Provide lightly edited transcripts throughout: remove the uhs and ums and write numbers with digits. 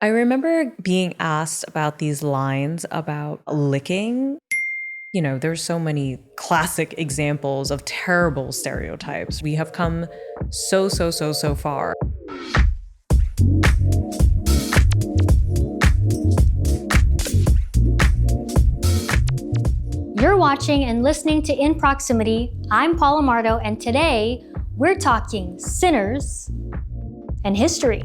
I remember being asked about these lines about licking. You know, there's so many classic examples of terrible stereotypes. We have come so far. You're watching and listening to In Proximity. I'm Paola Mardo, and today we're talking sinners and history.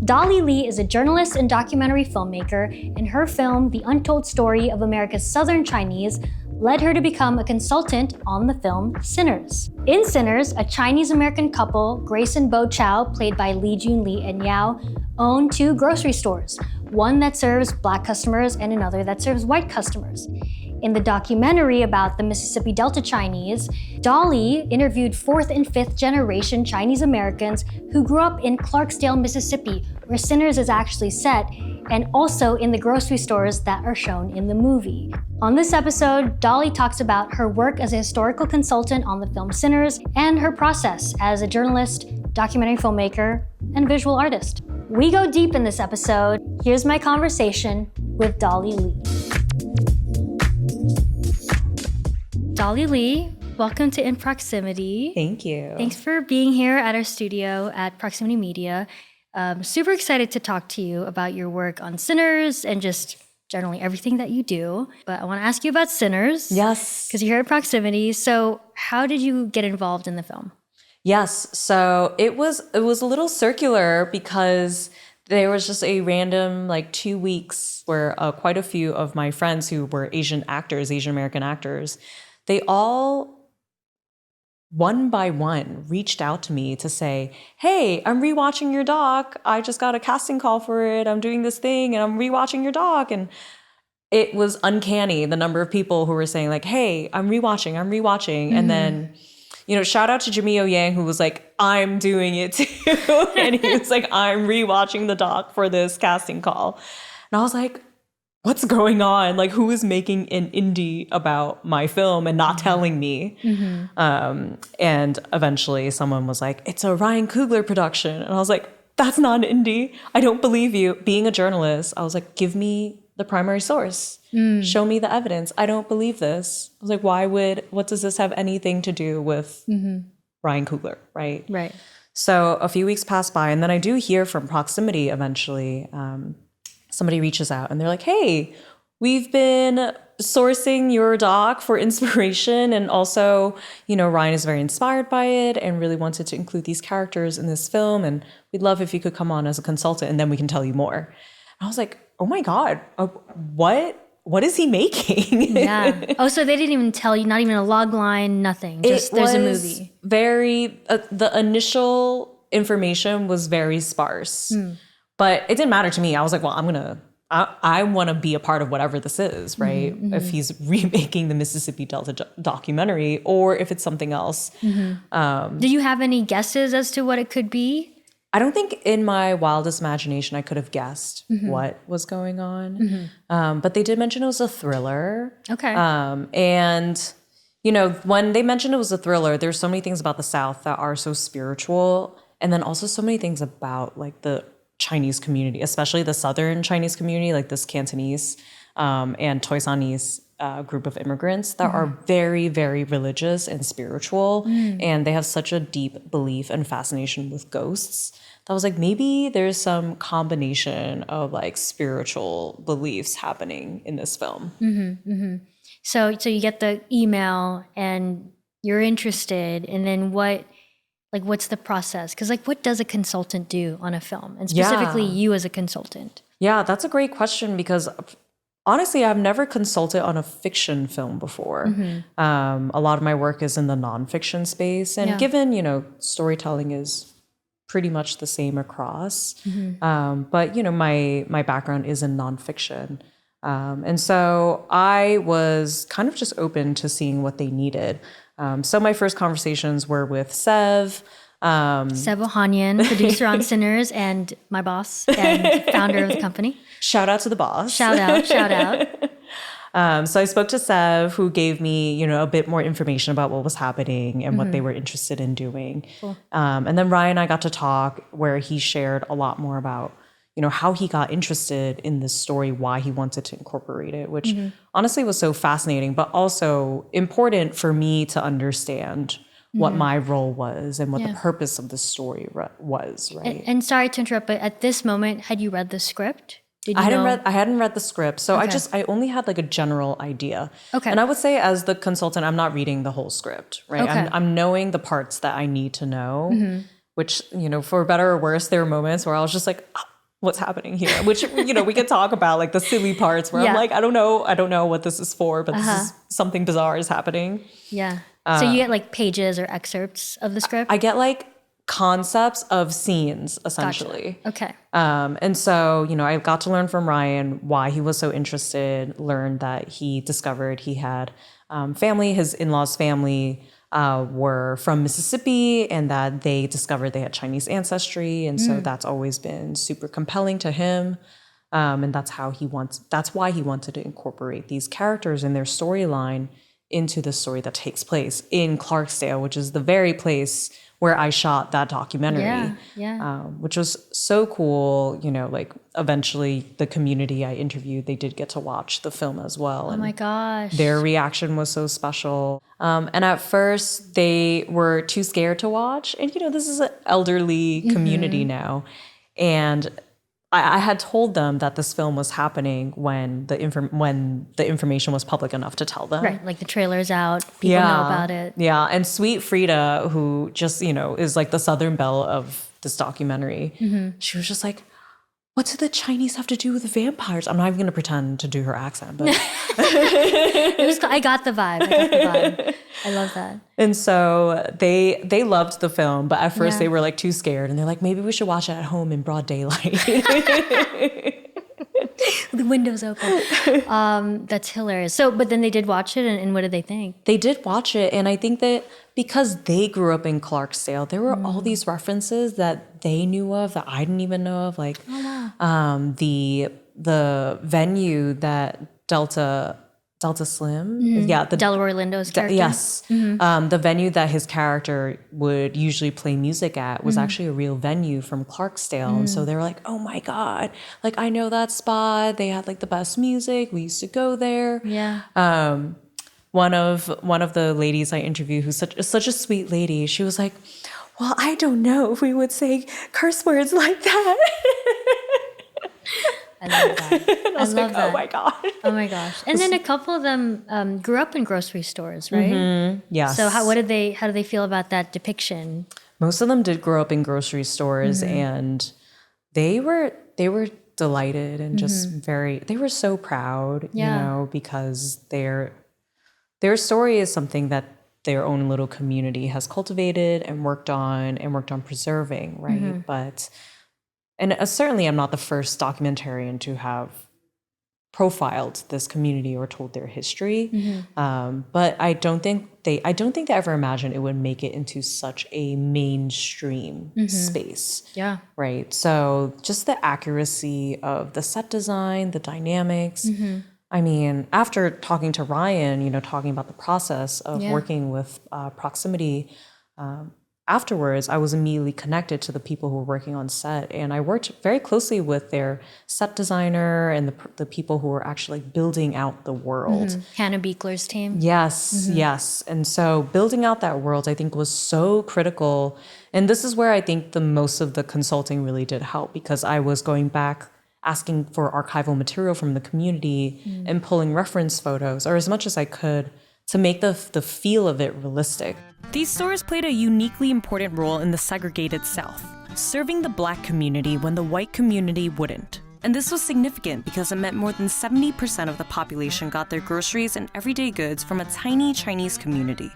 Dolly Li is a journalist and documentary filmmaker, and her film, The Untold Story of America's Southern Chinese, led her to become a consultant on the film Sinners. In Sinners, a Chinese-American couple, Grace and Bo Chow, played by Jun Li and Yao, own two grocery stores, one that serves Black customers and another that serves white customers. In the documentary about the Mississippi Delta Chinese, Dolly interviewed 4th and 5th generation Chinese Americans who grew up in Clarksdale, Mississippi, where Sinners is actually set, and also in the grocery stores that are shown in the movie. On this episode, Dolly talks about her work as a historical consultant on the film Sinners and her process as a journalist, documentary filmmaker, and visual artist. We go deep in this episode. Here's my conversation with Dolly Li. Dolly Li, welcome to In Proximity. Thank you. Thanks for being here at our studio at Proximity Media. Super excited to talk to you about your work on Sinners and just generally everything that you do. But I want to ask you about Sinners. Yes. Because you're here at Proximity. So how did you get involved in the film? Yes. So it was a little circular because there was just a random 2 weeks where quite a few of my friends who were Asian American actors, they all, one by one, reached out to me to say, hey, I'm rewatching your doc. I just got a casting call for it. I'm doing this thing and I'm rewatching your doc. And it was uncanny, the number of people who were saying hey, I'm rewatching. Mm-hmm. And then, shout out to Jamio Yang, who was like, I'm doing it too. And he was like, I'm rewatching the doc for this casting call. And I was like, what's going on? Who is making an indie about my film and not telling me? Mm-hmm. And eventually someone was like, it's a Ryan Coogler production. And I was like, that's not an indie. I don't believe you. Being a journalist, I was like, give me the primary source. Show me the evidence. I don't believe this. I was like, what does this have anything to do with Ryan Coogler, right? Right. So a few weeks pass by, and then I do hear from Proximity eventually. Somebody reaches out and they're like, hey, we've been sourcing your doc for inspiration. And also, Ryan is very inspired by it and really wanted to include these characters in this film. And we'd love if you could come on as a consultant and then we can tell you more. And I was like, oh my God, what is he making? Yeah. Oh, so they didn't even tell you, not even a log line, nothing. Just there's a movie. The initial information was very sparse. But it didn't matter to me. I was like, well, I want to be a part of whatever this is, right? Mm-hmm. If he's remaking the Mississippi Delta documentary or if it's something else. Mm-hmm. Do you have any guesses as to what it could be? I don't think in my wildest imagination I could have guessed what was going on. Mm-hmm. But they did mention it was a thriller. Okay. And, when they mentioned it was a thriller, there's so many things about the South that are so spiritual. And then also so many things about the Chinese community, especially the Southern Chinese community, this Cantonese and Toisanese group of immigrants that are very, very religious and spiritual. And they have such a deep belief and fascination with ghosts. That was maybe there's some combination of spiritual beliefs happening in this film. Mm-hmm, mm-hmm. So you get the email and you're interested, and then what's the process? Because what does a consultant do on a film? And specifically you as a consultant. Yeah, that's a great question because honestly, I've never consulted on a fiction film before. Mm-hmm. A lot of my work is in the nonfiction space. And given, storytelling is pretty much the same across. Mm-hmm. But, my background is in nonfiction. And so I was kind of just open to seeing what they needed. So my first conversations were with Sev. Sev Ohanyan, producer on Sinners and my boss and founder of the company. Shout out to the boss. Shout out. So I spoke to Sev, who gave me, a bit more information about what was happening and what they were interested in doing. Cool. And then Ryan and I got to talk, where he shared a lot more about, how he got interested in this story, why he wanted to incorporate it, which honestly was so fascinating, but also important for me to understand what my role was and what the purpose of the story was, right? And sorry to interrupt, but at this moment, had you read the script? Did you I hadn't read the script, so I only had like a general idea. Okay. And I would say, as the consultant, I'm not reading the whole script, right? Okay. I'm knowing the parts that I need to know, which, for better or worse, there were moments where I was just like, "Ah, what's happening here?" Which, we could talk about, like the silly parts where I'm like, I don't know what this is for, but this is something bizarre is happening. Yeah. So you get like pages or excerpts of the script? I get like concepts of scenes, essentially. Gotcha. Okay. And so, I got to learn from Ryan why he was so interested, learned that he discovered he had family, his in-laws' family were from Mississippi, and that they discovered they had Chinese ancestry. And so that's always been super compelling to him. And that's why he wanted to incorporate these characters in their storyline into the story that takes place in Clarksdale, which is the very place where I shot that documentary, which was so cool. Like eventually the community I interviewed, they did get to watch the film as well. Oh my gosh. Their reaction was so special. And at first they were too scared to watch. And, this is an elderly community now. And I had told them that this film was happening when the information was public enough to tell them. Right, like the trailer's out, people know about it. Yeah, and sweet Frida, who just, is like the Southern belle of this documentary, she was just like, what do the Chinese have to do with vampires? I'm not even going to pretend to do her accent, but I got the vibe. I love that. And so they loved the film, but at first they were like too scared, and they're like, maybe we should watch it at home in broad daylight. The windows open. That's hilarious. So, but then they did watch it, and what did they think? They did watch it, and I think that because they grew up in Clarksdale, there were all these references that they knew of that I didn't even know of, like the venue that Delta Slim, the Delroy Lindo's character. Yes, the venue that his character would usually play music at was actually a real venue from Clarksdale, and so they were like, "Oh my god! Like I know that spot. They had like the best music. We used to go there." Yeah. One of the ladies I interviewed, who's such a sweet lady, she was like, "Well, I don't know if we would say curse words like that." I love that. And I was like, "Oh my god!" Oh my gosh! And then a couple of them grew up in grocery stores, right? Yes. So how do they feel about that depiction? Most of them did grow up in grocery stores, and they were delighted and just they were so proud, because their story is something that their own little community has cultivated and worked on preserving, right? But certainly I'm not the first documentarian to have profiled this community or told their history. But I don't think they ever imagined it would make it into such a mainstream space. Yeah. Right. So just the accuracy of the set design, the dynamics. I mean, after talking to Ryan, talking about the process of working with proximity, afterwards, I was immediately connected to the people who were working on set, and I worked very closely with their set designer and the people who were actually building out the world. Hannah Beekler's team. Yes, yes. And so building out that world, I think, was so critical. And this is where I think the most of the consulting really did help, because I was going back, asking for archival material from the community and pulling reference photos, or as much as I could, to make the feel of it realistic. These stores played a uniquely important role in the segregated South, serving the Black community when the white community wouldn't. And this was significant because it meant more than 70% of the population got their groceries and everyday goods from a tiny Chinese community.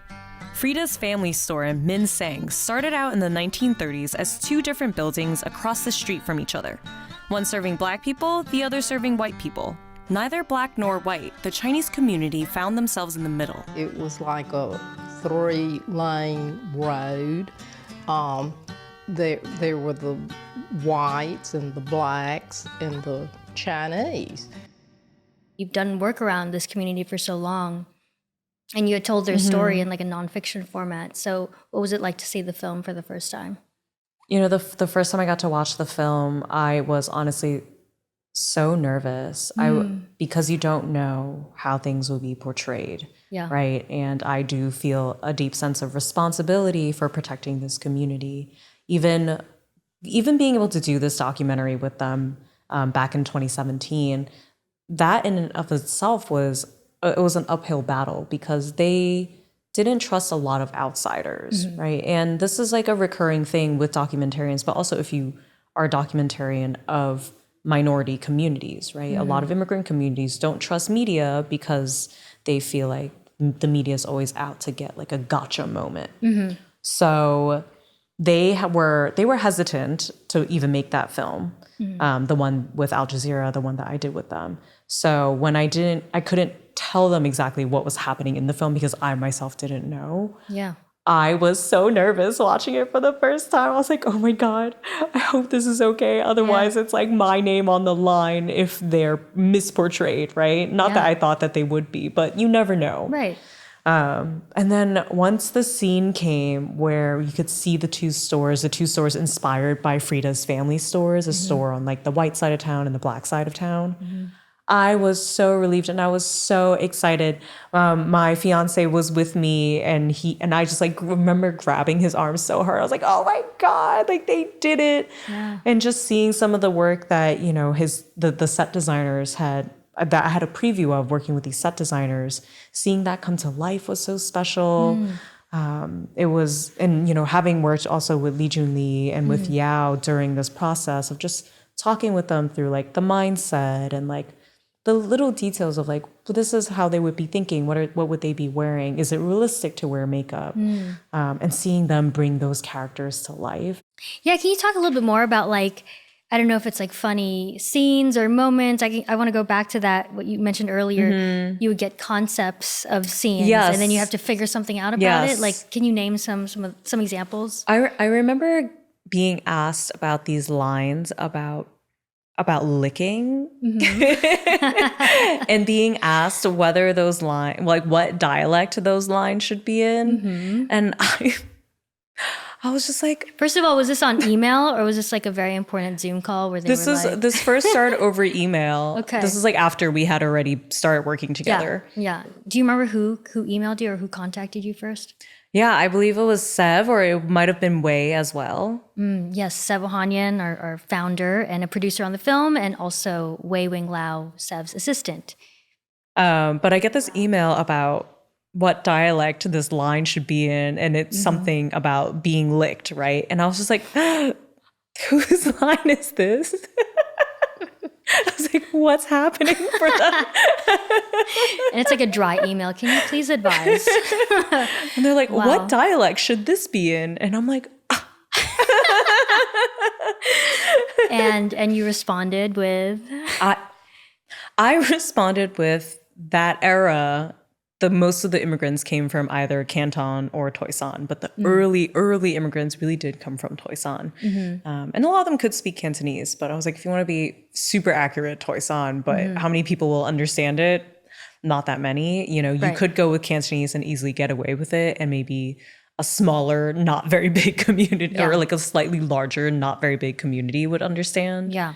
Frida's family store in Min Sang started out in the 1930s as two different buildings across the street from each other, one serving Black people, the other serving white people. Neither Black nor white, the Chinese community found themselves in the middle. It was like a 3-lane road. There were the whites and the Blacks and the Chinese. you've done work around this community for so long, and you had told their story in like a nonfiction format. So what was it like to see the film for the first time? You know, the first time I got to watch the film, I was honestly so nervous. Because you don't know how things will be portrayed, right? And I do feel a deep sense of responsibility for protecting this community. Even being able to do this documentary with them back in 2017, that in and of itself was an uphill battle because they didn't trust a lot of outsiders, right? And this is like a recurring thing with documentarians, but also if you are a documentarian of minority communities, right? A lot of immigrant communities don't trust media because they feel like the media is always out to get like a gotcha moment. So they were hesitant to even make that film, the one with Al Jazeera, the one that I did with them. So when I couldn't tell them exactly what was happening in the film because I myself didn't know. Yeah. I was so nervous watching it for the first time. I was like, oh my God, I hope this is okay. Otherwise, it's like my name on the line if they're misportrayed, right? Not that I thought that they would be, but you never know. Right. And then once the scene came where you could see the two stores inspired by Frida's family stores, a store on like the white side of town and the black side of town. I was so relieved and I was so excited. My fiance was with me and I just like remember grabbing his arm so hard. I was like, oh my God, like they did it. Yeah. And just seeing some of the work that, you know, the set designers that I had a preview of working with these set designers, seeing that come to life was so special. It was, and you know, having worked also with Jun Li and with Yao during this process of just talking with them through like the mindset and like the little details of like, well, this is how they would be thinking. What would they be wearing? Is it realistic to wear makeup? And seeing them bring those characters to life. Yeah, can you talk a little bit more about like, I don't know if it's like funny scenes or moments. I want to go back to that, what you mentioned earlier. You would get concepts of scenes and then you have to figure something out about it. Like, can you name some examples? I remember being asked about these lines about licking and being asked whether those lines, like what dialect those lines should be in. And I was just like, first of all, was this on email or was this like a very important Zoom call where this first started over email. Okay. This is like after we had already started working together. Yeah. Do you remember who emailed you or who contacted you first? Yeah, I believe it was Sev, or it might have been Wei as well. Yes, Sev Ohanyan, our founder and a producer on the film, and also Wei Wing Lao, Sev's assistant. But I get this email about what dialect this line should be in, and it's something about being licked, right? And I was just like, whose line is this? I was like, what's happening for them? And it's like a dry email. Can you please advise? And they're like, what dialect should this be in? And I'm like, and you responded with? I responded with that era. Most of the immigrants came from either Canton or Toisan, but the early immigrants really did come from Toisan. And a lot of them could speak Cantonese, but I was like, if you want to be super accurate, Toisan, but how many people will understand it? Not that many. You know, you could go with Cantonese and easily get away with it, and maybe a smaller, not very big community, or like a slightly larger, not very big community would understand. Yeah.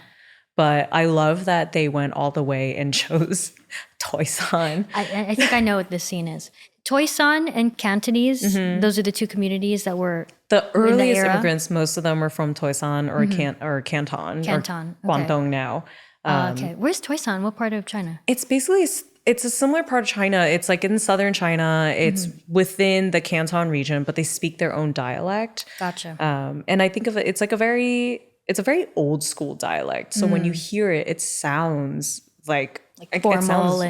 But I love that they went all the way and chose Toisan. I think I know what this scene is. Toisan and Cantonese, those are the two communities that were the earliest immigrants. Most of them were from Toisan or Canton. Canton. Or Guangdong now. Okay. Where's Toisan? What part of China? It's basically, it's a similar part of China. It's like in southern China. It's within the Canton region, but they speak their own dialect. Gotcha. And I think of it, it's a very old school dialect. So when you hear it, it sounds like formal,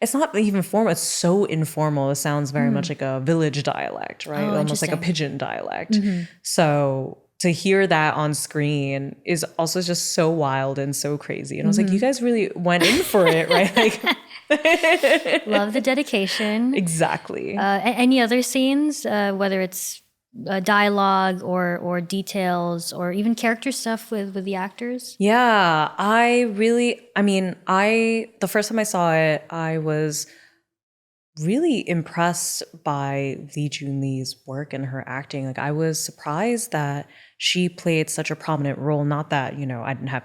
it's not even formal. It's so informal. It sounds very much like a village dialect, right? Almost like a pidgin dialect. So to hear that on screen is also just so wild and so crazy. And I was like, you guys really went in for it, right? Like, love the dedication. Exactly. Any other scenes, whether it's dialogue or details or even character stuff with the actors? Yeah, the first time I saw it, I was really impressed by Jun Li's work and her acting. Like, I was surprised that she played such a prominent role. Not that, I didn't have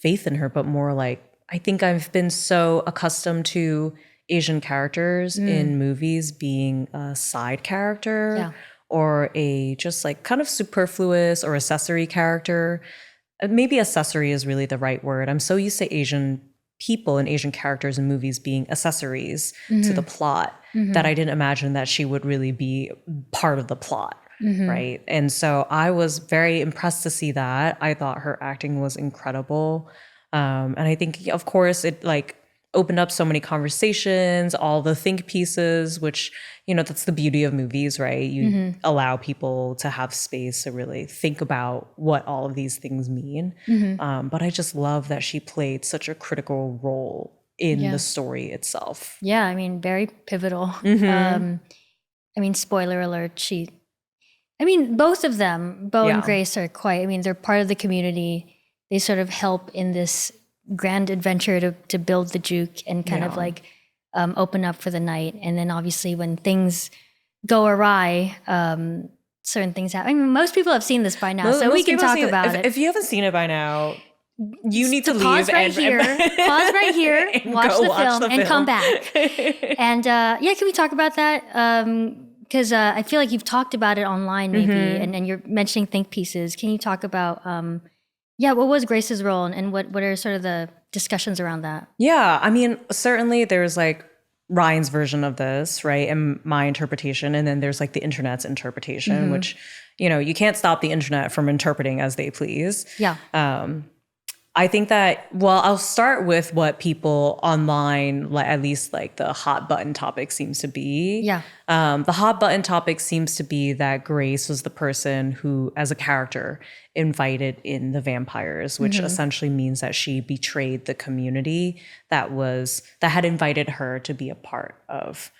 faith in her, but more like, I think I've been so accustomed to Asian characters in movies being a side character or a just like kind of superfluous or accessory character. Maybe accessory is really the right word. I'm so used to Asian people and Asian characters in movies being accessories to the plot that I didn't imagine that she would really be part of the plot, right? And so I was very impressed to see that. I thought her acting was incredible. And I think, of course, it like opened up so many conversations, all the think pieces, which, that's the beauty of movies, right? You allow people to have space to really think about what all of these things mean. But I just love that she played such a critical role in the story itself. Yeah, I mean, very pivotal. Spoiler alert, both of them, Bo and Grace are they're part of the community. They sort of help in this grand adventure to build the juke and kind of like open up for the night. And then obviously when things go awry, certain things happen. Most people have seen this by now, so we can talk about it. If you haven't seen it by now, you need to leave. Pause right here, watch the film, and come back. And can we talk about that? Because I feel like you've talked about it online maybe, and you're mentioning think pieces. Can you talk about what was Grace's role and what are sort of the discussions around that? Yeah, certainly there's like Ryan's version of this, right? And my interpretation. And then there's like the internet's interpretation, which, you can't stop the internet from interpreting as they please. Yeah. I think that, I'll start with what people online, like at least like the hot button topic seems to be. Yeah. The hot button topic seems to be that Grace was the person who, as a character, invited in the vampires, which essentially means that she betrayed the community that had invited her to be a part of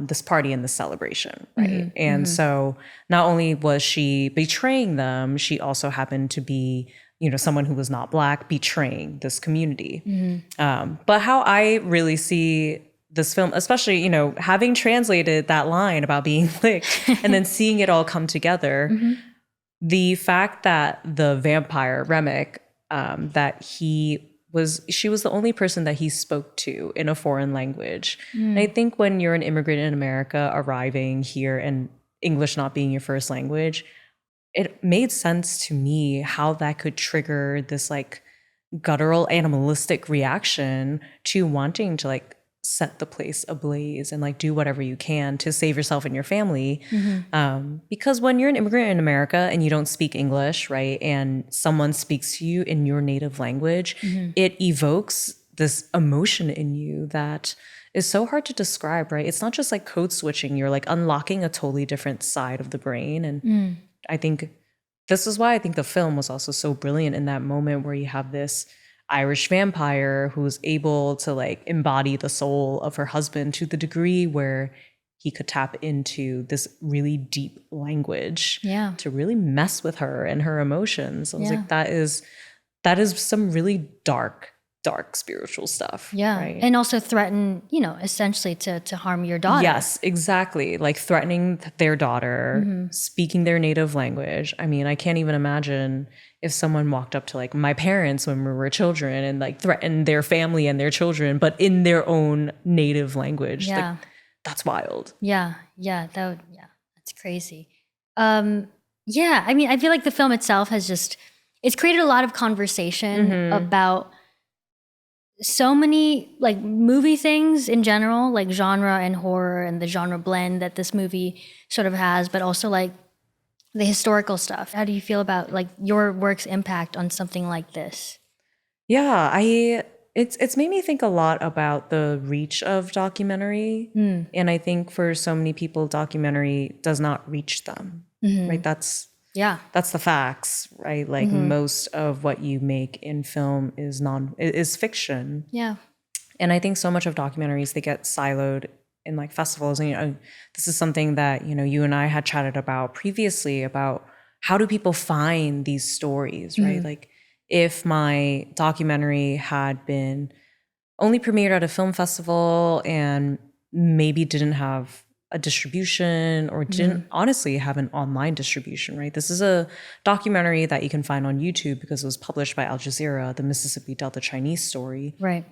this party and the celebration, right? And so not only was she betraying them, she also happened to be someone who was not Black betraying this community. But how I really see this film, especially, having translated that line about being licked and then seeing it all come together, the fact that the vampire, Remmick, she was the only person that he spoke to in a foreign language. And I think when you're an immigrant in America arriving here and English not being your first language, it made sense to me how that could trigger this like guttural animalistic reaction to wanting to like set the place ablaze and like do whatever you can to save yourself and your family. Because when you're an immigrant in America and you don't speak English, right, and someone speaks to you in your native language, it evokes this emotion in you that is so hard to describe, right? It's not just like code switching. You're like unlocking a totally different side of the brain. And I think this is why I think the film was also so brilliant in that moment where you have this Irish vampire who's able to like embody the soul of her husband to the degree where he could tap into this really deep language to really mess with her and her emotions. I was like, that is some really dark spiritual stuff. Yeah. Right? And also threaten, essentially to harm your daughter. Yes, exactly. Like threatening their daughter, speaking their native language. I can't even imagine if someone walked up to like my parents when we were children and like threatened their family and their children, but in their own native language. Yeah. Like, that's wild. Yeah. That's crazy. I feel like the film itself it's created a lot of conversation about so many like movie things in general, like genre and horror and the genre blend that this movie sort of has, but also like the historical stuff. How do you feel about like your work's impact on something like this? Yeah, it's made me think a lot about the reach of documentary. And I think for so many people, documentary does not reach them, right? That's the facts, right? Like most of what you make in film is fiction. Yeah. And I think so much of documentaries, they get siloed in like festivals. And, you know, this is something that, you know, you and I had chatted about previously about how do people find these stories, right? Like if my documentary had been only premiered at a film festival and maybe didn't have a distribution or didn't honestly have an online distribution, right? This is a documentary that you can find on YouTube because it was published by Al Jazeera, the Mississippi Delta Chinese story. Right.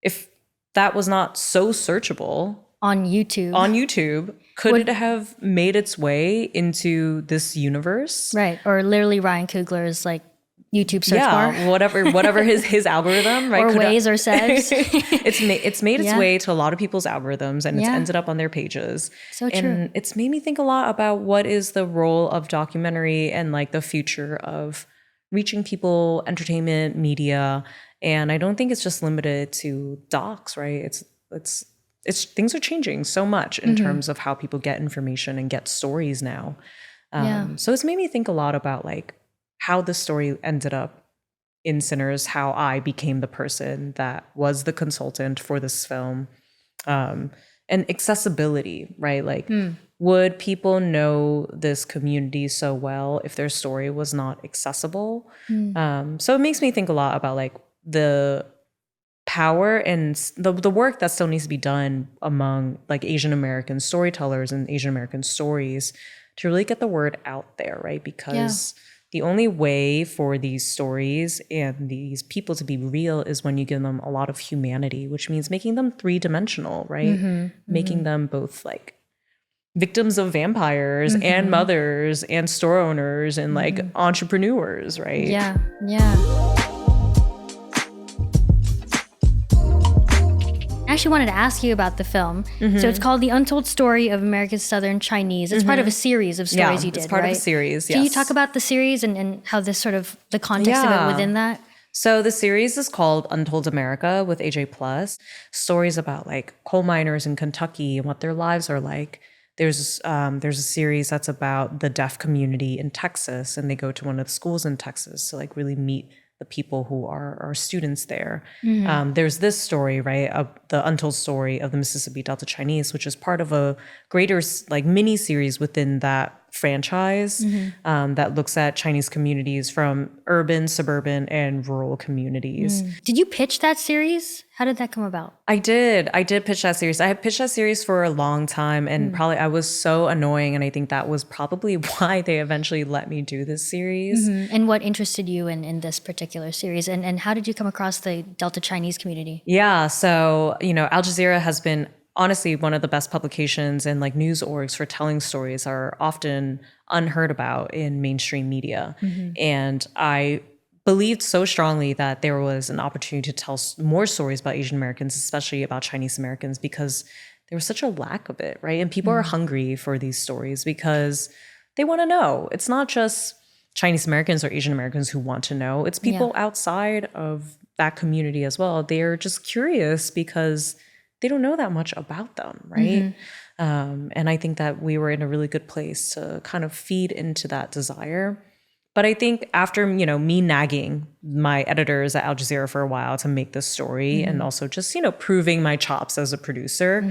If that was not so searchable On YouTube. Could it have made its way into this universe? Right. Or literally Ryan Coogler's like YouTube search bar. whatever his algorithm, right? Or Waze or says. It's made its way to a lot of people's algorithms and it's Yeah. ended up on their pages. So true. And it's made me think a lot about what is the role of documentary and like the future of reaching people, entertainment, media. And I don't think it's just limited to docs, right? It's things are changing so much in terms of how people get information and get stories now. So it's made me think a lot about like how the story ended up in Sinners, how I became the person that was the consultant for this film, and accessibility, right? Like, would people know this community so well if their story was not accessible? So it makes me think a lot about like the power and the work that still needs to be done among like Asian American storytellers and Asian American stories to really get the word out there, right? Because the only way for these stories and these people to be real is when you give them a lot of humanity, which means making them three-dimensional, right? Making them both like victims of vampires and mothers and store owners and like entrepreneurs, right? Yeah. I actually wanted to ask you about the film. So it's called The Untold Story of America's Southern Chinese. It's part of a series of stories you did, it's part right? of a series, yes. Can you talk about the series and how this sort of, the context of it within that? So the series is called Untold America with AJ Plus. Stories about like coal miners in Kentucky and what their lives are like. There's a series that's about the deaf community in Texas, and they go to one of the schools in Texas to like really meet the people who are students there. There's this story, right, of the untold story of the Mississippi Delta Chinese, which is part of a greater like mini series within that franchise that looks at Chinese communities from urban, suburban, and rural communities. Did you pitch that series? How did that come about? I did pitch that series. I had pitched that series for a long time, and probably I was so annoying, and I think that was probably why they eventually let me do this series. And what interested you in this particular series? And how did you come across the Delta Chinese community? Yeah, so, you know, Al Jazeera has been honestly one of the best publications and like news orgs for telling stories are often unheard about in mainstream media. And I believed so strongly that there was an opportunity to tell more stories about Asian Americans, especially about Chinese Americans, because there was such a lack of it, right? And people are hungry for these stories because they want to know. It's not just Chinese Americans or Asian Americans who want to know. It's people outside of that community as well. They're just curious because they don't know that much about them, right? And I think that we were in a really good place to kind of feed into that desire. But I think after, you know, me nagging my editors at Al Jazeera for a while to make this story and also just, you know, proving my chops as a producer,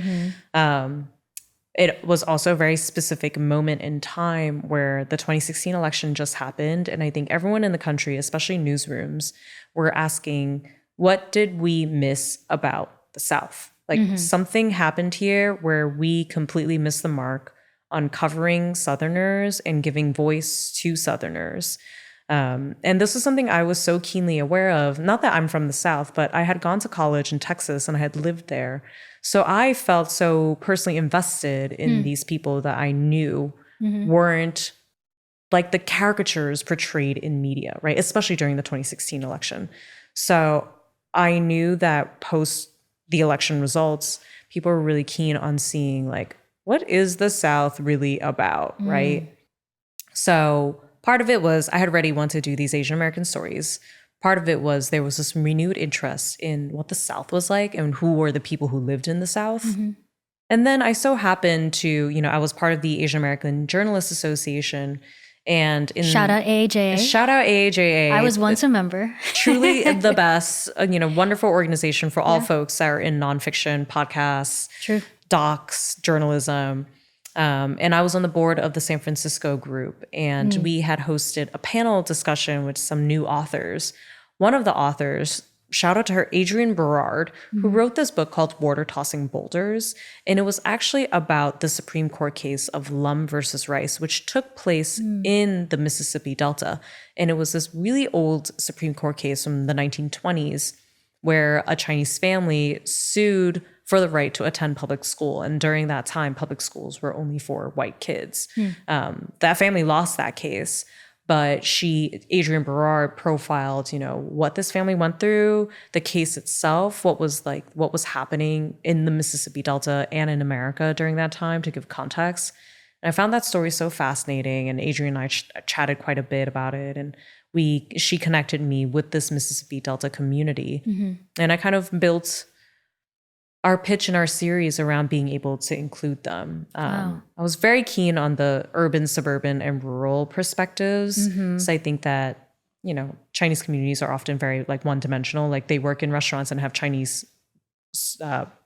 it was also a very specific moment in time where the 2016 election just happened. And I think everyone in the country, especially newsrooms, were asking, what did we miss about the South? Like something happened here where we completely missed the mark on covering Southerners and giving voice to Southerners. And this was something I was so keenly aware of. Not that I'm from the South, but I had gone to college in Texas and I had lived there. So I felt so personally invested in these people that I knew weren't like the caricatures portrayed in media, right? Especially during the 2016 election. So I knew that post the election results, people were really keen on seeing like, what is the South really about, right? So part of it was I had already wanted to do these Asian American stories. Part of it was there was this renewed interest in what the South was like and who were the people who lived in the South. And then I so happened to, you know, I was part of the Asian American Journalists Association. And shout out AAJA. Shout out AAJA. I was once a member. Truly the best, you know, wonderful organization for all folks that are in nonfiction, podcasts, docs, journalism. And I was on the board of the San Francisco group, and we had hosted a panel discussion with some new authors. One of the authors, shout out to her, Adrienne Berard, who wrote this book called Water Tossing Boulders. And it was actually about the Supreme Court case of Lum versus Rice, which took place in the Mississippi Delta. And it was this really old Supreme Court case from the 1920s where a Chinese family sued for the right to attend public school. And during that time, public schools were only for white kids. That family lost that case. But Adrienne Berard profiled, what this family went through, the case itself, what was happening in the Mississippi Delta and in America during that time to give context. And I found that story so fascinating. And Adrienne and I chatted quite a bit about it. And she connected me with this Mississippi Delta community. And I kind of built our pitch in our series around being able to include them. I was very keen on the urban, suburban, and rural perspectives. So I think that, Chinese communities are often very one-dimensional. Like they work in restaurants and have Chinese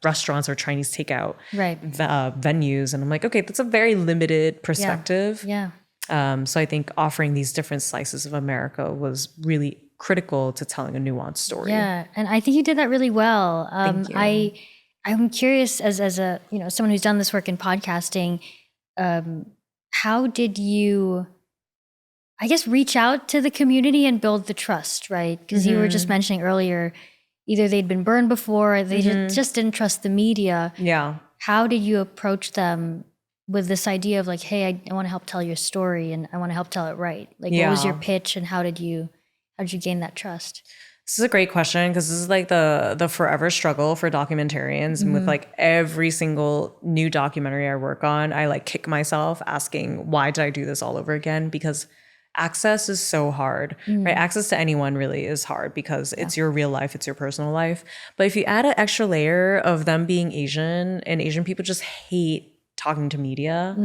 restaurants or Chinese takeout venues. And I'm like, okay, that's a very limited perspective. Yeah. So I think offering these different slices of America was really critical to telling a nuanced story. Yeah, and I think you did that really well. Thank you. I'm curious, as a someone who's done this work in podcasting, how did you, I guess, reach out to the community and build the trust, right? Because you were just mentioning earlier, either they'd been burned before, or they just didn't trust the media. Yeah. How did you approach them with this idea of hey, I want to help tell your story and I want to help tell it right? What was your pitch and how did you gain that trust? This is a great question because this is the forever struggle for documentarians. And with every single new documentary I work on, I kick myself asking, why did I do this all over again? Because access is so hard, right? Access to anyone really is hard because it's your real life, it's your personal life. But if you add an extra layer of them being Asian, and Asian people just hate talking to media,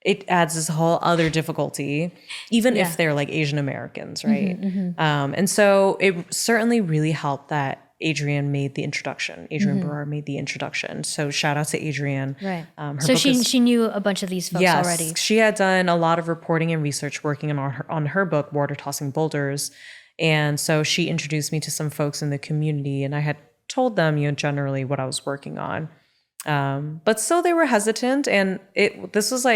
it adds this whole other difficulty, even if they're Asian Americans, right? And so it certainly really helped that Adrienne made the introduction. Adrienne Berard made the introduction. So shout out to Adrienne. Right. So she knew a bunch of these folks already. Yes, she had done a lot of reporting and research working on her book, Water Tossing Boulders. And so she introduced me to some folks in the community, and I had told them, generally what I was working on. But still they were hesitant, and this was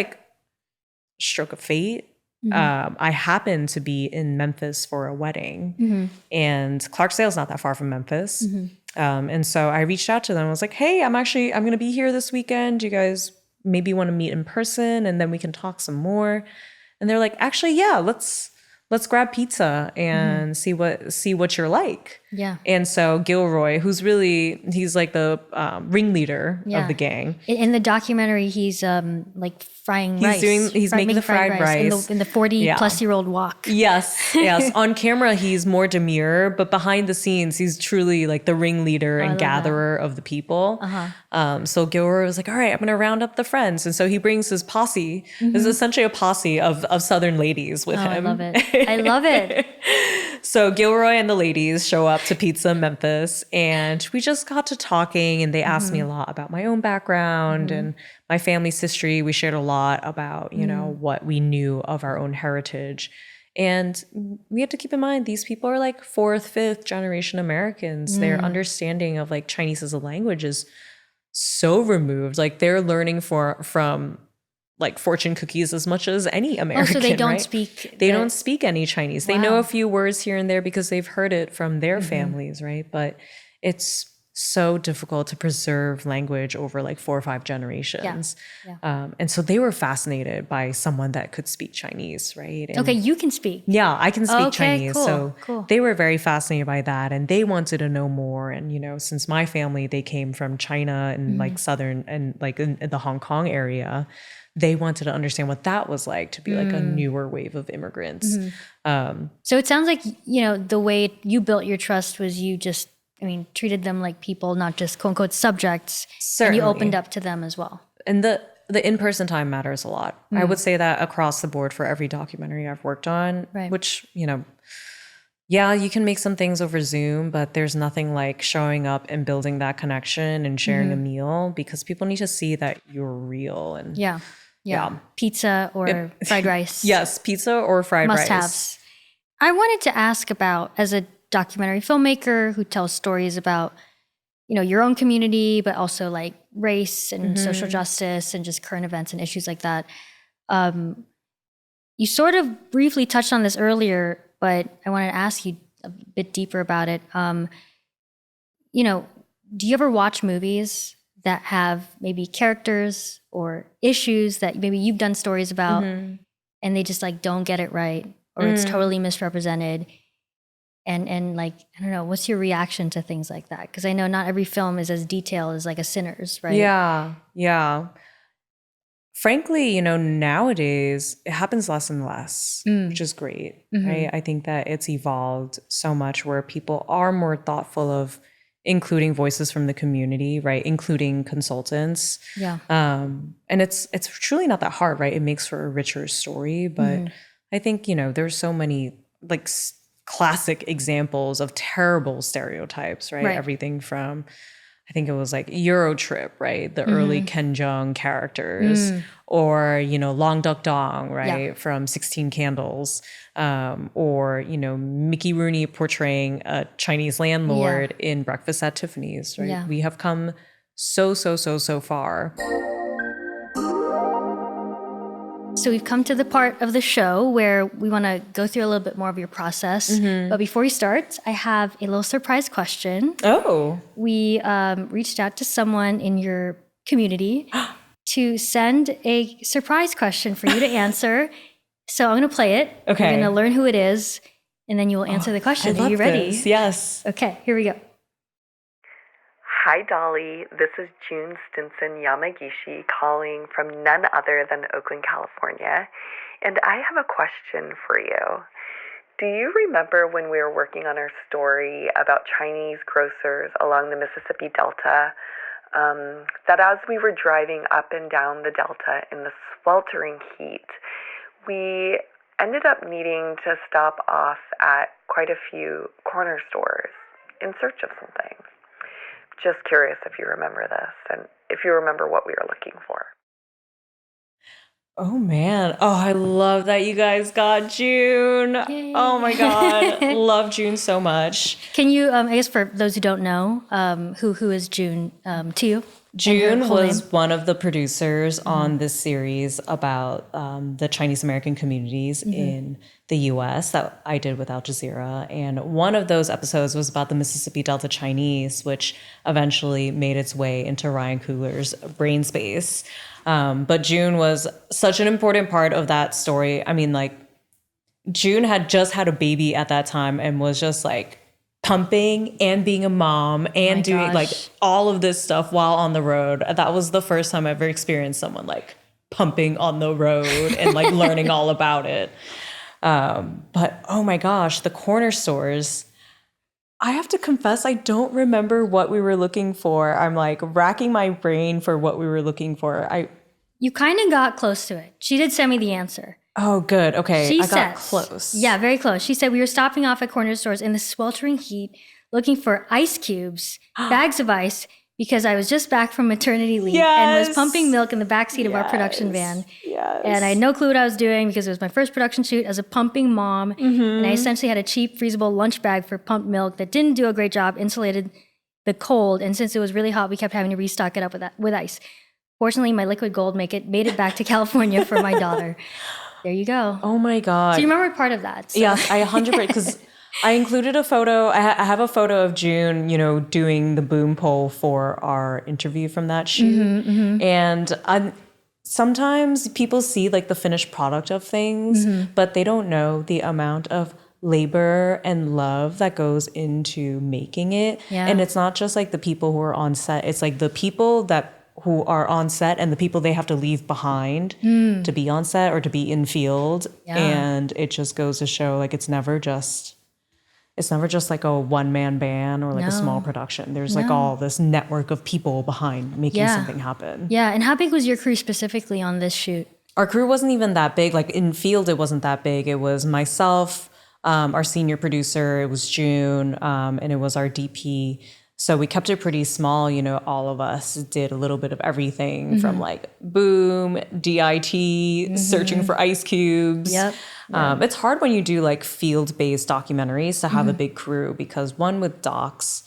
stroke of fate. I happened to be in Memphis for a wedding, and Clarksdale's not that far from Memphis. And so I reached out to them. I was like, hey, I'm going to be here this weekend. Do you guys maybe want to meet in person? And then we can talk some more. And they're like, actually, yeah, let's grab pizza and see what you're like. Yeah. And so Gilroy, he's the ringleader of the gang. In the documentary, he's frying rice. He's making the fried rice in the 40-plus-year-old wok. Yes. On camera, he's more demure, but behind the scenes, he's truly the ringleader and gatherer of the people. So Gilroy was like, all right, I'm going to round up the friends. And so he brings his posse. It's essentially a posse of Southern ladies with him. I love it. I love it. So Gilroy and the ladies show up to Pizza in Memphis, and we just got to talking, and they asked me a lot about my own background and my family's history. We shared a lot about, what we knew of our own heritage. And we have to keep in mind, these people are 4th, 5th generation Americans. Their understanding of Chinese as a language is so removed. They're learning from fortune cookies as much as any American. So they don't right? speak. They don't speak any Chinese. Wow. They know a few words here and there because they've heard it from their families, right? But it's so difficult to preserve language over 4 or 5 generations. Yeah. And so they were fascinated by someone that could speak Chinese, right? And Okay, you can speak. yeah, I can speak Chinese. Cool, So they were very fascinated by that, and they wanted to know more. And, since my family, they came from China and Southern and in the Hong Kong area, they wanted to understand what that was like to be a newer wave of immigrants. So it sounds like, the way you built your trust was you just, treated them like people, not just quote unquote subjects. Certainly. And you opened up to them as well. And the in-person time matters a lot. I would say that across the board for every documentary I've worked on, Right. which, Yeah, you can make some things over Zoom, but there's nothing like showing up and building that connection and sharing a meal, because people need to see that you're real. And Yeah. Yeah. Pizza or fried rice. yes, pizza or fried rice. Must-haves. I wanted to ask about, as a documentary filmmaker who tells stories about, your own community, but also like race and social justice and just current events and issues like that. You sort of briefly touched on this earlier, but I wanted to ask you a bit deeper about it. Do you ever watch movies that have maybe characters or issues that maybe you've done stories about and they just like don't get it right, or it's totally misrepresented? And like, I don't know, what's your reaction to things like that? Because I know not every film is as detailed as like a Sinners, right? Yeah. Frankly, nowadays it happens less and less, which is great, right? I think that it's evolved so much where people are more thoughtful of including voices from the community, right? Including consultants. Yeah. And it's truly not that hard, right? It makes for a richer story, but I think, there's so many like classic examples of terrible stereotypes, right? Everything from, I think it was like Eurotrip, right? The early Ken Jeong characters, or, Long Duck Dong, right? From 16 Candles, or, Mickey Rooney portraying a Chinese landlord in Breakfast at Tiffany's, right? Yeah. We have come so far. So we've come to the part of the show where we want to go through a little bit more of your process. But before we start, I have a little surprise question. Oh. We reached out to someone in your community to send a surprise question for you to answer. So I'm going to play it. Okay. You're going to learn who it is, and then you will answer the question. Are you ready? This. Yes. Okay, here we go. Hi, Dolly. This is Jun Stinson Yamagishi calling from none other than Oakland, California. And I have a question for you. Do you remember when we were working on our story about Chinese grocers along the Mississippi Delta, that as we were driving up and down the Delta in the sweltering heat, we ended up needing to stop off at quite a few corner stores in search of something? Just curious if you remember this and if you remember what we were looking for. Oh man. Oh, I love that you guys got June. Yay. Oh my God. Love June so much. Can you, I guess for those who don't know, who is June to you? June was one of the producers on this series about the Chinese American communities in the US that I did with Al Jazeera. And one of those episodes was about the Mississippi Delta Chinese, which eventually made its way into Ryan Coogler's Brain Space. But June was such an important part of that story. I mean, like, June had just had a baby at that time and was just like pumping and being a mom and doing like all of this stuff while on the road. That was the first time I ever experienced someone like pumping on the road and like learning all about it. But oh my gosh, the corner stores. I have to confess, I don't remember what we were looking for. I'm like racking my brain for what we were looking for. You kind of got close to it. She did send me the answer. Oh, good. Okay. I got close. Yeah, very close. She said we were stopping off at corner stores in the sweltering heat looking for ice cubes, bags of ice, because I was just back from maternity leave and was pumping milk in the backseat of our production van. Yes. And I had no clue what I was doing because it was my first production shoot as a pumping mom. And I essentially had a cheap, freezable lunch bag for pumped milk that didn't do a great job, insulated the cold. And since it was really hot, we kept having to restock it up with ice. Fortunately, my liquid gold made it back to California for my daughter. There you go. Oh my God. So you remember part of that? So. Yes, I 100%, because I included a photo. I have a photo of June, doing the boom pole for our interview from that shoot. And sometimes people see like the finished product of things, but they don't know the amount of labor and love that goes into making it. Yeah. And it's not just like the people who are on set. It's like the people who are on set and the people they have to leave behind to be on set or to be in field. Yeah. And it just goes to show like it's never just like a one-man band or like a small production. There's like all this network of people behind making something happen. Yeah. And how big was your crew specifically on this shoot? Our crew wasn't even that big. Like in field, it wasn't that big. It was myself, Our senior producer, it was June, and it was our DP. So we kept it pretty small. You know, all of us did a little bit of everything from like boom, DIT, searching for ice cubes. Yep. It's hard when you do like field-based documentaries to have a big crew, because one, with docs,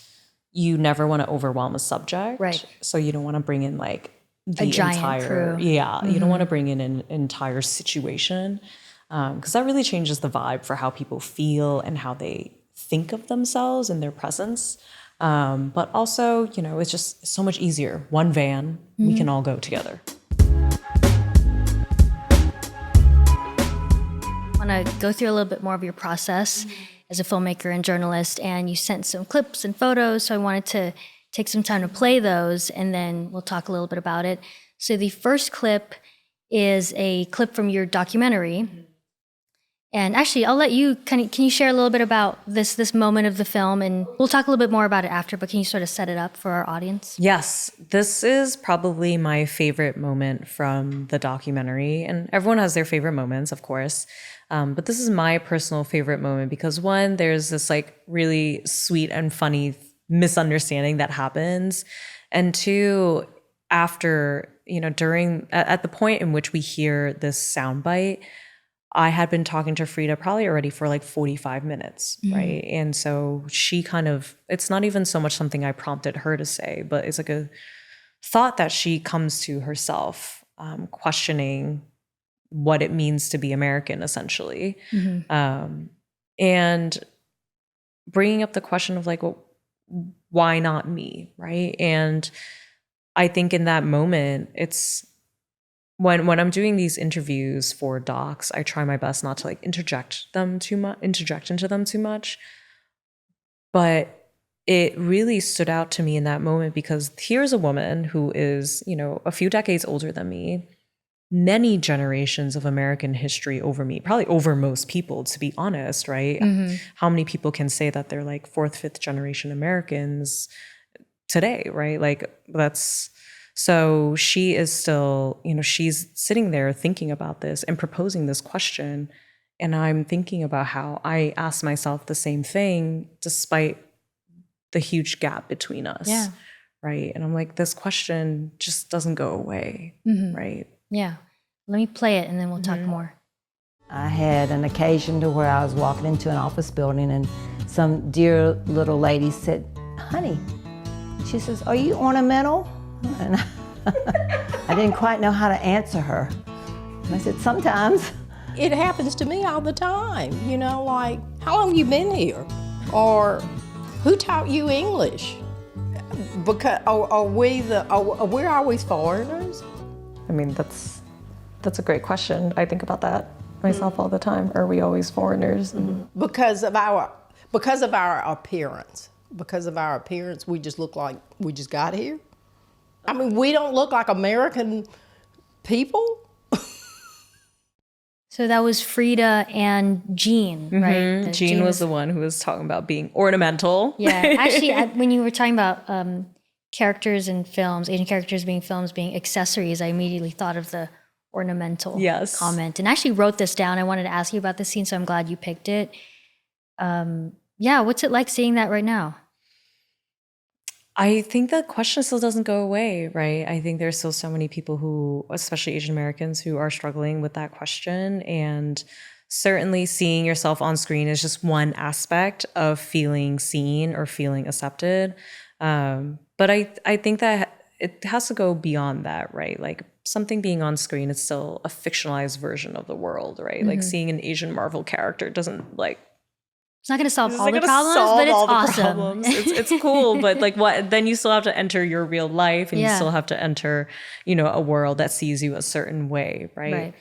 you never want to overwhelm a subject. Right. So you don't want to bring in like the giant entire crew. Yeah. You don't want to bring in an entire situation. Because that really changes the vibe for how people feel and how they think of themselves and their presence. But also, you know, it's just so much easier. One van, we can all go together. I want to go through a little bit more of your process as a filmmaker and journalist, and you sent some clips and photos, so I wanted to take some time to play those, and then we'll talk a little bit about it. So the first clip is a clip from your documentary. And actually, I'll let you can you share a little bit about this moment of the film, and we'll talk a little bit more about it after, but can you sort of set it up for our audience? Yes, this is probably my favorite moment from the documentary. And everyone has their favorite moments, of course. But this is my personal favorite moment because, one, there's this like really sweet and funny misunderstanding that happens. And two, after, you know, at the point in which we hear this soundbite, I had been talking to Frida probably already for like 45 minutes, right? And so she it's not even so much something I prompted her to say, but it's like a thought that she comes to herself, questioning what it means to be American, essentially. And bringing up the question of like, well, why not me, right? And I think in that moment, it's when I'm doing these interviews for docs, I try my best not to like interject into them too much. But it really stood out to me in that moment because here's a woman who is, you know, a few decades older than me, many generations of American history over me, probably over most people, to be honest, right? How many people can say that they're like fourth, fifth generation Americans today, right? Like so she is still, you know, she's sitting there thinking about this and proposing this question. And I'm thinking about how I asked myself the same thing despite the huge gap between us. Yeah. Right. And I'm like, this question just doesn't go away. Right. Yeah. Let me play it and then we'll talk more. I had an occasion to where I was walking into an office building and some dear little lady said, honey, she says, are you ornamental? And I didn't quite know how to answer her. And I said, sometimes. It happens to me all the time, you know, like, how long have you been here? Or who taught you English? Because we're always foreigners? I mean, that's a great question. I think about that myself all the time. Are we always foreigners? Because of our appearance. Because of our appearance, we just look like we just got here. I mean, we don't look like American people. So that was Frida and Jean, right? Jean was the one who was talking about being ornamental. Yeah, actually, when you were talking about characters in films, Asian characters being films being accessories, I immediately thought of the ornamental comment. And I actually wrote this down. I wanted to ask you about this scene, so I'm glad you picked it. Yeah, what's it like seeing that right now? I think the question still doesn't go away, right? I think there's still so many people who, especially Asian Americans, who are struggling with that question. And certainly seeing yourself on screen is just one aspect of feeling seen or feeling accepted. But I think that it has to go beyond that, right? Like something being on screen is still a fictionalized version of the world, right? Like seeing an Asian Marvel character doesn't like, it's not going to solve all the problems, but it's awesome. It's cool, but like what? Then you still have to enter your real life, and you still have to enter, you know, a world that sees you a certain way, right?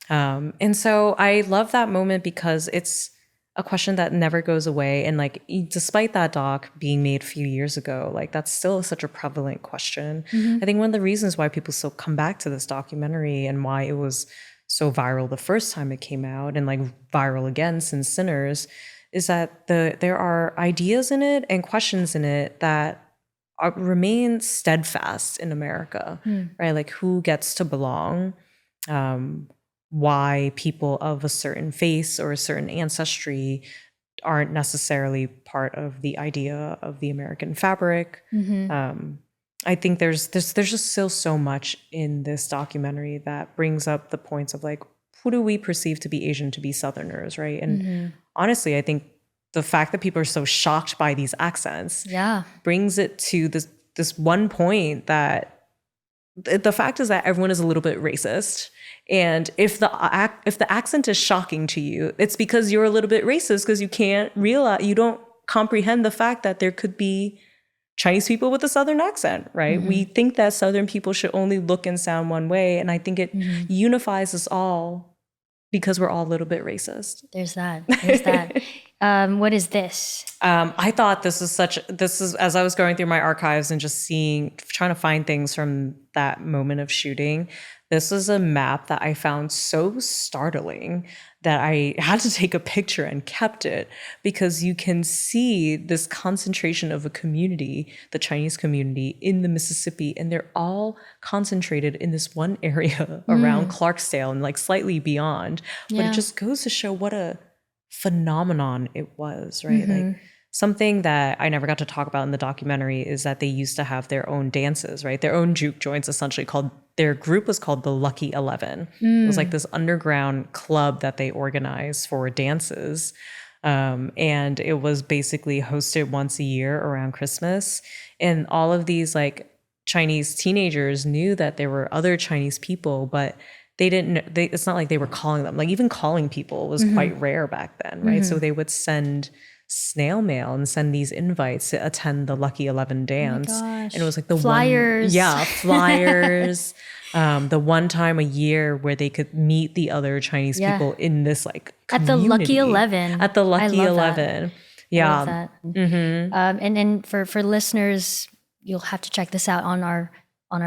And so I love that moment because it's a question that never goes away, and like despite that doc being made a few years ago, like that's still such a prevalent question. I think one of the reasons why people still come back to this documentary and why it was so viral the first time it came out, and like viral again since Sinners, is that there are ideas in it and questions in it that remain steadfast in America, right? Like who gets to belong, why people of a certain face or a certain ancestry aren't necessarily part of the idea of the American fabric. I think there's just still so much in this documentary that brings up the points of like, who do we perceive to be Asian to be Southerners, right? And honestly, I think the fact that people are so shocked by these accents brings it to this one point that the fact is that everyone is a little bit racist. And if the accent is shocking to you, it's because you're a little bit racist, because you don't comprehend the fact that there could be Chinese people with a Southern accent, right? We think that Southern people should only look and sound one way. And I think it unifies us all because we're all a little bit racist. There's that. What is this? I thought this is as I was going through my archives and just trying to find things from that moment of shooting, this is a map that I found so startling that I had to take a picture and kept it, because you can see this concentration of a community, the Chinese community in the Mississippi, and they're all concentrated in this one area around Clarksdale and like slightly beyond. But it just goes to show what a phenomenon it was, right? Like something that I never got to talk about in the documentary is that they used to have their own dances, right? Their own juke joints, essentially. Their group was called the Lucky 11. It was like this underground club that they organized for dances. And it was basically hosted once a year around Christmas. And all of these like Chinese teenagers knew that there were other Chinese people, but it's not like they were calling them. Like even calling people was quite rare back then, right? So they would send snail mail and send these invites to attend the Lucky 11 dance. And it was like the flyers. Flyers. The one time a year where they could meet the other Chinese people in this like community. At the Lucky 11. At the Lucky 11. Yeah. I love that. And for listeners, you'll have to check this out on our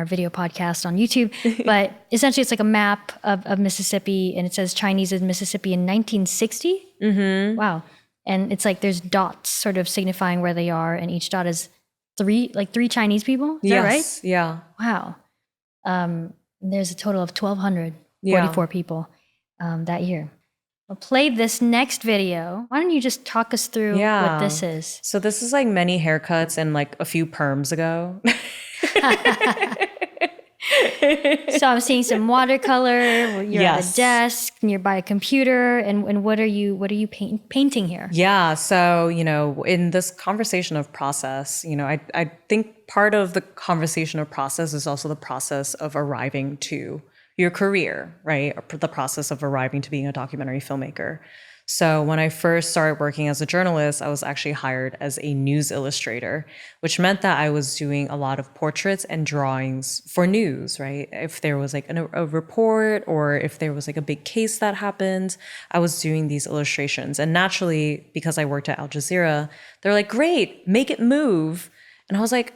video podcast on YouTube. But essentially it's like a map of Mississippi, and it says Chinese in Mississippi in 1960. Wow. And it's like there's dots sort of signifying where they are, and each dot is three Chinese people. Is that right? Yeah. Wow. There's a total of 1,244 people that year. I'll play this next video. Why don't you just talk us through what this is? So this is like many haircuts and like a few perms ago. So I'm seeing some watercolor. You're at a desk nearby a computer, and what are you painting here? Yeah. So in this conversation of process, I think part of the conversation of process is also the process of arriving to your career, right? Or the process of arriving to being a documentary filmmaker. So when I first started working as a journalist, I was actually hired as a news illustrator, which meant that I was doing a lot of portraits and drawings for news, right? If there was like a report, or if there was like a big case that happened, I was doing these illustrations. And naturally, because I worked at Al Jazeera, they're like, great, make it move. And I was like,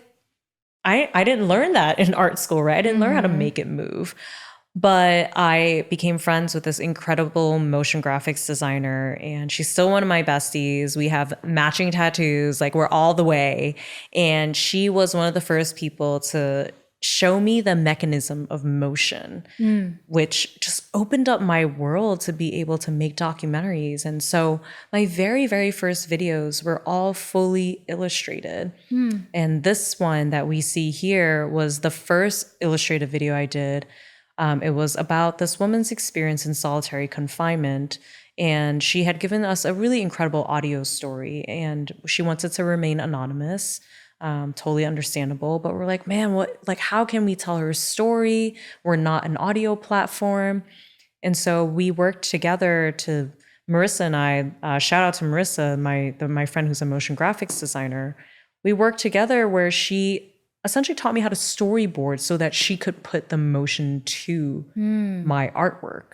I didn't learn that in art school, right? I didn't learn how to make it move. But I became friends with this incredible motion graphics designer, and she's still one of my besties. We have matching tattoos, like we're all the way. And she was one of the first people to show me the mechanism of motion, which just opened up my world to be able to make documentaries. And so my very, very first videos were all fully illustrated. And this one that we see here was the first illustrative video I did. It was about this woman's experience in solitary confinement, and she had given us a really incredible audio story, and she wanted to remain anonymous. Totally understandable, but we're like, man, how can we tell her story? We're not an audio platform. And so we worked together Marissa and I, shout out to Marissa, my friend who's a motion graphics designer. We worked together where she essentially taught me how to storyboard so that she could put the motion to my artwork,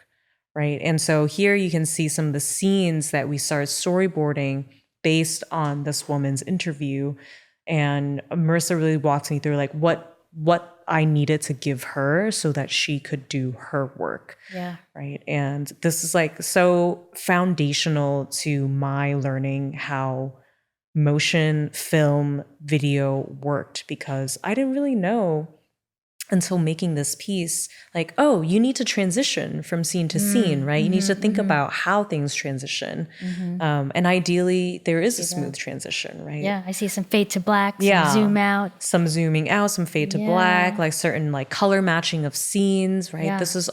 right? And so here you can see some of the scenes that we started storyboarding based on this woman's interview. And Marissa really walked me through like what I needed to give her so that she could do her work. Yeah. Right. And this is like so foundational to my learning how motion, film, video worked, because I didn't really know until making this piece, like, oh, you need to transition from scene to scene, right? You need to think about how things transition. And ideally, there is a smooth transition, right? Yeah, I see some fade to black, some zoom out. Some zooming out, some fade to black, like certain like color matching of scenes, right? Yeah. This is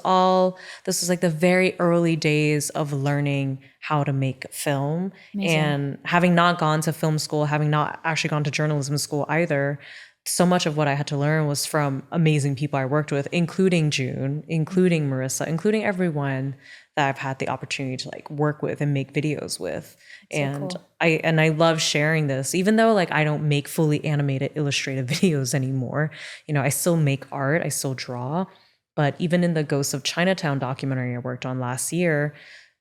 like the very early days of learning how to make film. And having not gone to film school, having not actually gone to journalism school either, so much of what I had to learn was from amazing people I worked with, including June, including Marissa, including everyone that I've had the opportunity to like work with and make videos with. And I love sharing this, even though like I don't make fully animated illustrated videos anymore. You know, I still make art, I still draw. But even in the Ghosts of Chinatown documentary I worked on last year,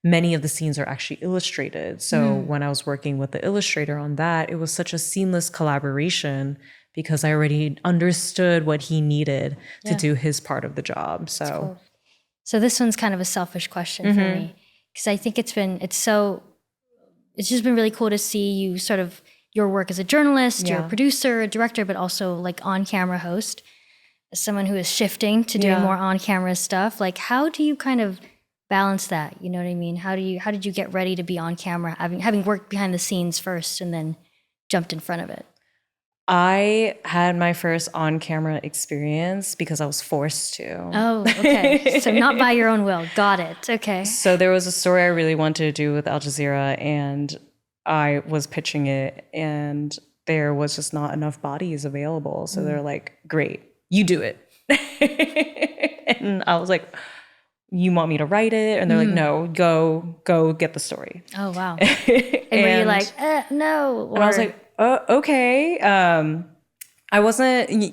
many of the scenes are actually illustrated. So when I was working with the illustrator on that, it was such a seamless collaboration because I already understood what he needed to do his part of the job. So this one's kind of a selfish question for me, because I think it's just been really cool to see you sort of your work as a journalist, you're a producer, a director, but also like on-camera host. As someone who is shifting to doing more on-camera stuff, like how do you kind of balance that? You know what I mean? How did you get ready to be on camera, having worked behind the scenes first and then jumped in front of it? I had my first on-camera experience because I was forced to. Oh, okay. So not by your own will. Got it. Okay. So there was a story I really wanted to do with Al Jazeera, and I was pitching it, and there was just not enough bodies available. So they're like, great, you do it. And I was like, you want me to write it? And they're like, no, go get the story. Oh, wow. And were you like, no? And I was like, okay. I wasn't, I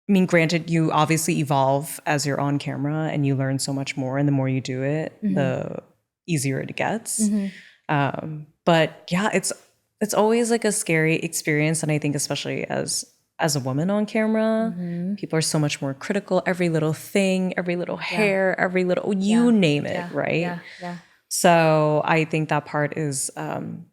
mean, granted, you obviously evolve as you're on camera and you learn so much more. And the more you do it, the easier it gets. But yeah, it's always like a scary experience. And I think especially as a woman on camera, people are so much more critical. Every little thing, every little hair, every little, you name it, right? Yeah. So I think that part is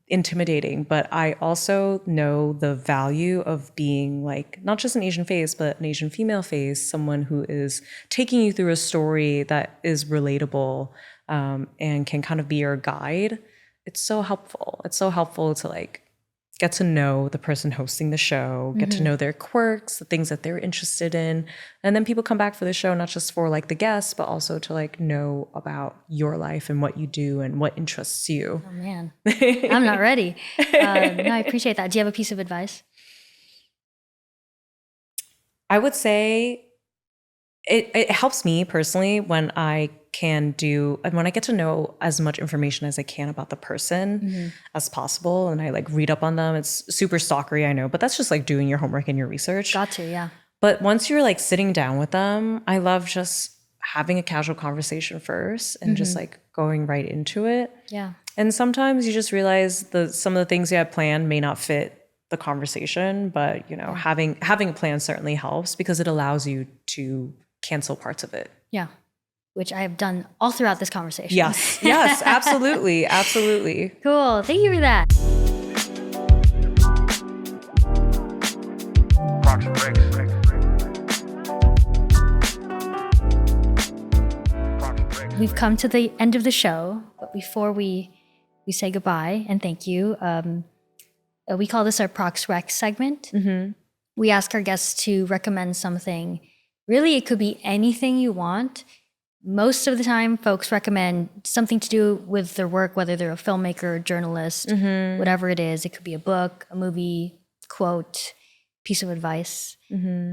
intimidating, but I also know the value of being like not just an Asian face, but an Asian female face, someone who is taking you through a story that is relatable and can kind of be your guide. It's so helpful. It's so helpful to like get to know the person hosting the show, get to know their quirks, the things that they're interested in. And then people come back for the show, not just for like the guests, but also to like know about your life and what you do and what interests you. Oh man, I'm not ready. No, I appreciate that. Do you have a piece of advice? I would say it helps me personally when I get to know as much information as I can about the person as possible. And I like read up on them. It's super stalkery, I know, but that's just like doing your homework and your research. Got to, yeah. But once you're like sitting down with them, I love just having a casual conversation first and just like going right into it. Yeah. And sometimes you just realize some of the things you have planned may not fit the conversation, but you know, having a plan certainly helps because it allows you to cancel parts of it. Yeah. Which I have done all throughout this conversation. Yes, absolutely, absolutely. Cool, thank you for that. Prox Recs. We've come to the end of the show, but before we say goodbye and thank you, we call this our Prox Recs segment. We ask our guests to recommend something. Really, it could be anything you want. Most of the time, folks recommend something to do with their work, whether they're a filmmaker, journalist, whatever it is. It could be a book, a movie, quote, piece of advice.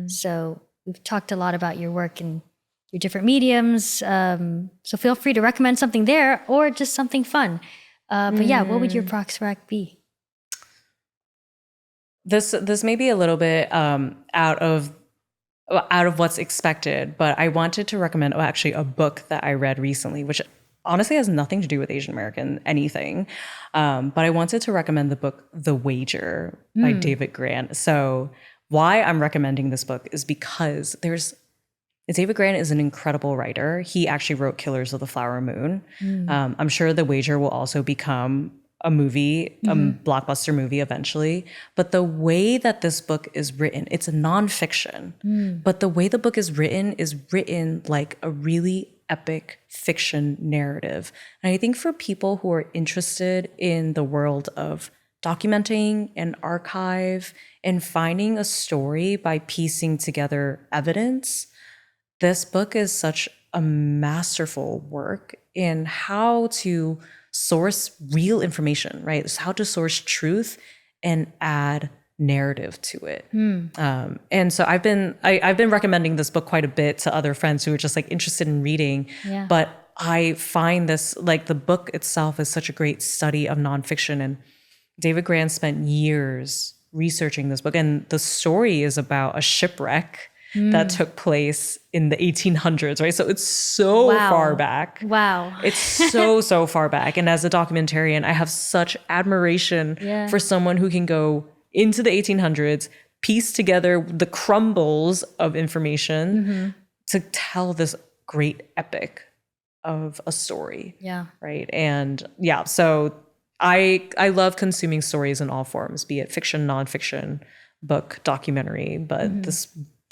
So we've talked a lot about your work and your different mediums. So feel free to recommend something there or just something fun. But yeah, what would your Prox Rec be? This may be a little bit out of what's expected, but I wanted to recommend actually a book that I read recently, which honestly has nothing to do with Asian American anything. But I wanted to recommend the book The Wager by David Grant. So why I'm recommending this book is because David Grant is an incredible writer. He actually wrote Killers of the Flower Moon. I'm sure The Wager will also become a movie, a blockbuster movie eventually. But the way that this book is written, it's a nonfiction, but the way the book is written like a really epic fiction narrative. And I think for people who are interested in the world of documenting an archive and finding a story by piecing together evidence, this book is such a masterful work in how to source real information, right? It's how to source truth and add narrative to it. And so I've been recommending this book quite a bit to other friends who are just like interested in reading. Yeah. But I find this, like, the book itself is such a great study of nonfiction. And David Grann spent years researching this book. And the story is about a shipwreck that took place in the 1800s, right? So it's so far back. Wow. It's so far back. And as a documentarian, I have such admiration for someone who can go into the 1800s, piece together the crumbles of information to tell this great epic of a story. Yeah. Right. And yeah, so I love consuming stories in all forms, be it fiction, nonfiction, book, documentary, but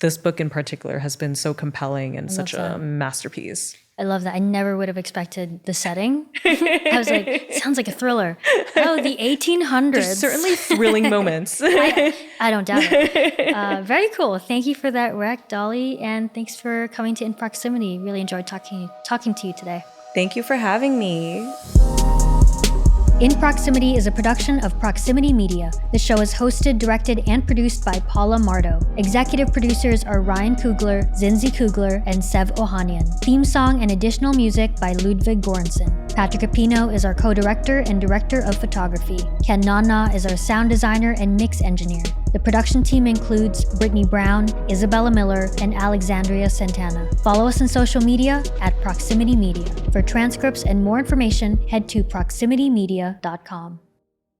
this book in particular has been so compelling and such a masterpiece. I love that. I never would have expected the setting. I was like, it sounds like a thriller. Oh, the 1800s. There's certainly thrilling moments. I don't doubt it. Very cool. Thank you for that rec, Dolly. And thanks for coming to In Proximity. Really enjoyed talking to you today. Thank you for having me. In Proximity is a production of Proximity Media. The show is hosted, directed, and produced by Paola Mardo. Executive producers are Ryan Coogler, Zinzi Coogler, and Sev Ohanian. Theme song and additional music by Ludwig Göransson. Patrick Apino is our co-director and director of photography. Ken Nana is our sound designer and mix engineer. The production team includes Brittany Brown, Isabella Miller, and Alexandria Santana. Follow us on social media at Proximity Media. For transcripts and more information, head to proximitymedia.com.